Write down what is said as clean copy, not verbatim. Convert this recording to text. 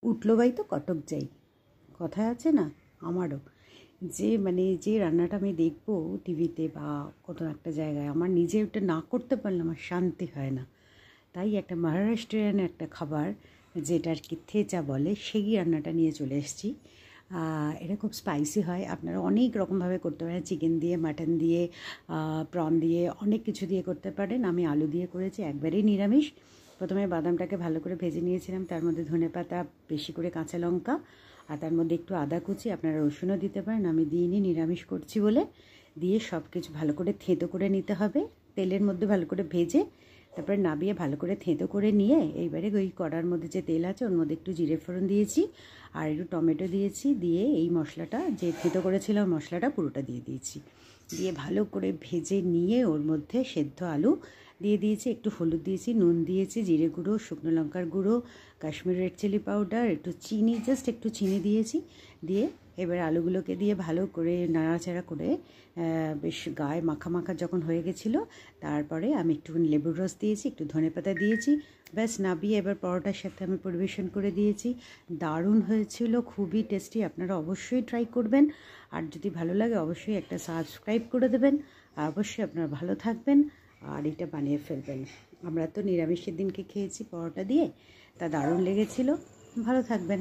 উঠলো বাই তো কটক যাই, কথায় আছে না। আমারও যে রান্নাটা আমি দেখবো টিভিতে বা কোনো একটা জায়গায়, আমার নিজে ওটা না করতে পারলে আমার শান্তি হয় না। তাই একটা মহারাষ্ট্রিয়ান একটা খাবার, যেটা আর কি থেচা বলে, সেই রান্নাটা নিয়ে চলে এসেছি। এটা খুব স্পাইসি হয়, আপনারা অনেক রকমভাবে করতে পারেন, চিকেন দিয়ে, মাটন দিয়ে, প্রন দিয়ে, অনেক কিছু দিয়ে করতে পারেন। আমি আলু দিয়ে করেছি, একবারেই নিরামিষ। প্রথমে বাদামটাকে ভালো করে ভেজে নিয়েছিলাম, তার মধ্যে ধনেপাতা, বেশি করে কাঁচা লঙ্কা, আর তার মধ্যে একটু আদা কুচি, আপনারা রসুনও দিতে পারেন, আমি দিইনি নিরামিষ করছি বলে। দিয়ে সব কিছু ভালো করে থেঁতো করে নিতে হবে, তেলের মধ্যে ভালো করে ভেজে, তারপরে নাবিয়ে ভালো করে থেঁতো করে নিয়ে এইবারে ওই কড়ার মধ্যে যে তেল আছে ওর মধ্যে একটু জিরে ফোড়ন দিয়েছি আর একটু টমেটো দিয়েছি, দিয়ে এই মশলাটা যে থেঁতো করেছিলাম মশলাটা পুরোটা দিয়ে দিয়েছি, দিয়ে ভালো করে ভেজে নিয়ে ওর মধ্যে সেদ্ধ আলু দিয়ে দিয়েছি, একটু হলুদ দিয়েছি, নুন দিয়েছি, জিরে গুঁড়ো, শুকনো লঙ্কার গুঁড়ো, কাশ্মীরি রেড চিলি পাউডার, একটু চিনি, জাস্ট একটু চিনি দিয়েছি। দিয়ে এবার আলুগুলোকে দিয়ে ভালো করে নাড়াচাড়া করে বেশ গায়ে মাখা মাখা যখন হয়ে গেছিলো, তারপরে আমি একটুখানি লেবুর রস দিয়েছি, একটু ধনেপাতা দিয়েছি, ব্যাস নাবিয়ে এবার পরোটার সাথে আমি পরিবেশন করে দিয়েছি। দারুণ হয়েছিল, খুবই টেস্টি, আপনারা অবশ্যই ট্রাই করবেন। আর যদি ভালো লাগে অবশ্যই একটা সাবস্ক্রাইব করে দেবেন, আর অবশ্যই আপনারা ভালো থাকবেন আর এটা বানিয়ে ফেলবেন। আমরা তো নিরামিষের দিনকে খেয়েছি পরোটা দিয়ে, তা দারুণ লেগেছিল। ভালো থাকবেন।